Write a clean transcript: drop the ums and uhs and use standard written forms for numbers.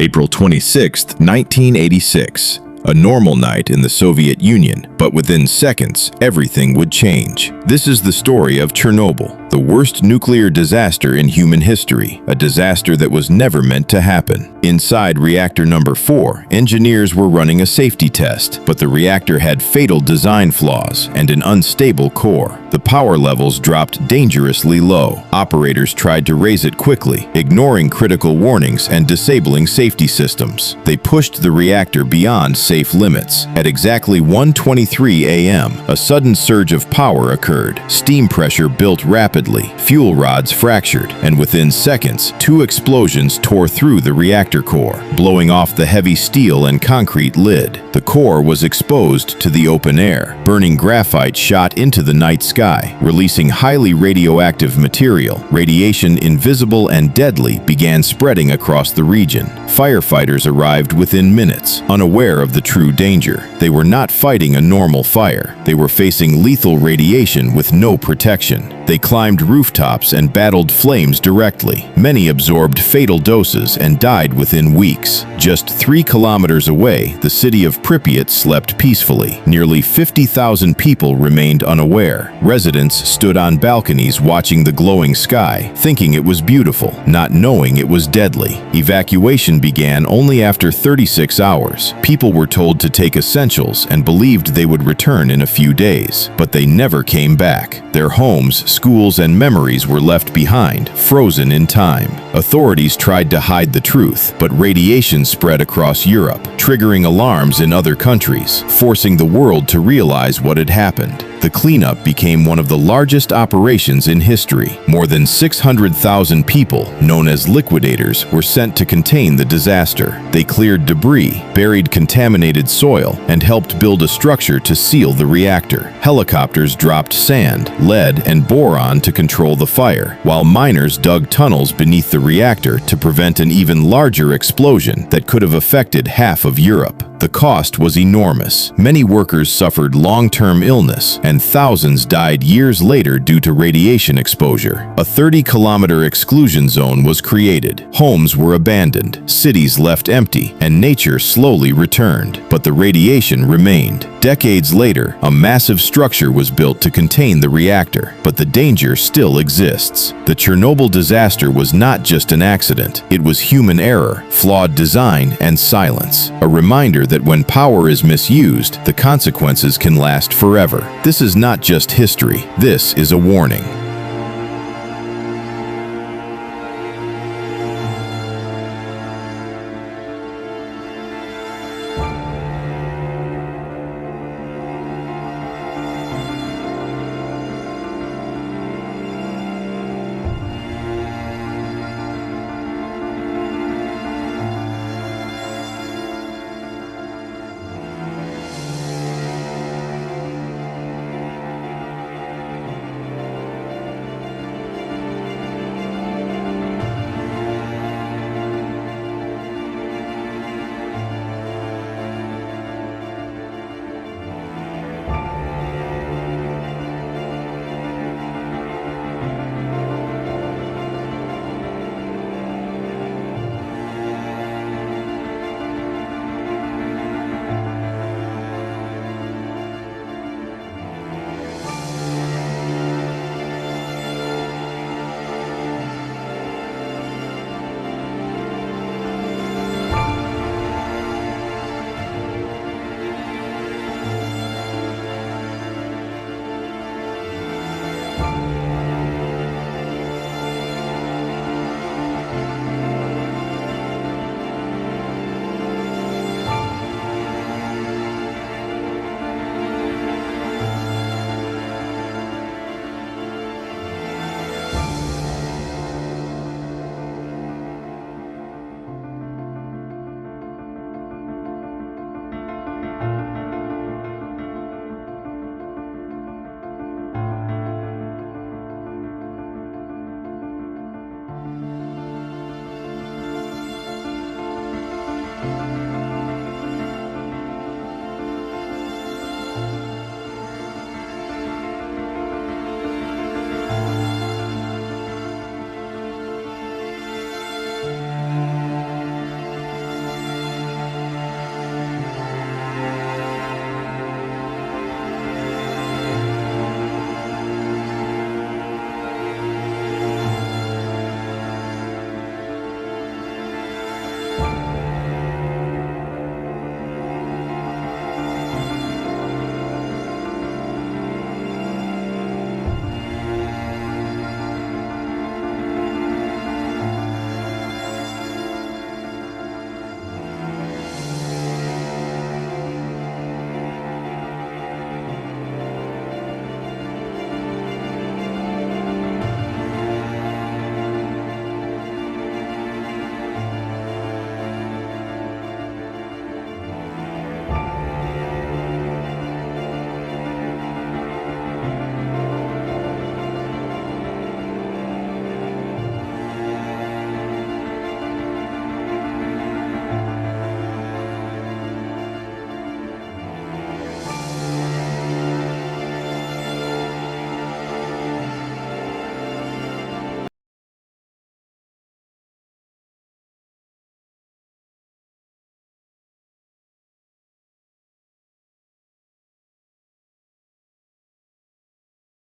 April 26, 1986. A normal night in the Soviet Union, but within seconds, everything would change. This is the story of Chernobyl, the worst nuclear disaster in human history, a disaster that was never meant to happen. Inside reactor number 4, engineers were running a safety test, but the reactor had fatal design flaws and an unstable core. The power levels dropped dangerously low. Operators tried to raise it quickly, ignoring critical warnings and disabling safety systems. They pushed the reactor beyond safe limits. At exactly 1:23 a.m., a sudden surge of power occurred. Steam pressure built rapidly, fuel rods fractured, and within seconds, 2 explosions tore through the reactor core, blowing off the heavy steel and concrete lid. The core was exposed to the open air. Burning graphite shot into the night sky, releasing highly radioactive material. Radiation, invisible and deadly, began spreading across the region. Firefighters arrived within minutes, unaware of the true danger. They were not fighting a normal fire. They were facing lethal radiation with no protection. They climbed rooftops and battled flames directly. Many absorbed fatal doses and died within weeks. Just 3 kilometers away, the city of Pripyat slept peacefully. Nearly 50,000 people remained unaware. Residents stood on balconies watching the glowing sky, thinking it was beautiful, not knowing it was deadly. Evacuation began only after 36 hours. People were told to take essentials and believed they would return in a few days, but they never came back. Their homes, schools, and memories were left behind, frozen in time. Authorities tried to hide the truth, but radiation spread across Europe, triggering alarms in other countries, forcing the world to realize what had happened. The cleanup became one of the largest operations in history. More than 600,000 people, known as liquidators, were sent to contain the disaster. They cleared debris, buried contaminated soil, and helped build a structure to seal the reactor. Helicopters dropped sand, lead, and boron to control the fire, while miners dug tunnels beneath the reactor to prevent an even larger explosion that could have affected half of Europe. The cost was enormous. Many workers suffered long-term illness, and thousands died years later due to radiation exposure. A 30-kilometer exclusion zone was created. Homes were abandoned, cities left empty, and nature slowly returned. But the radiation remained. Decades later, a massive structure was built to contain the reactor, but the danger still exists. The Chernobyl disaster was not just an accident. It was human error, flawed design, and silence. A reminder that when power is misused, the consequences can last forever. This is not just history. This is a warning.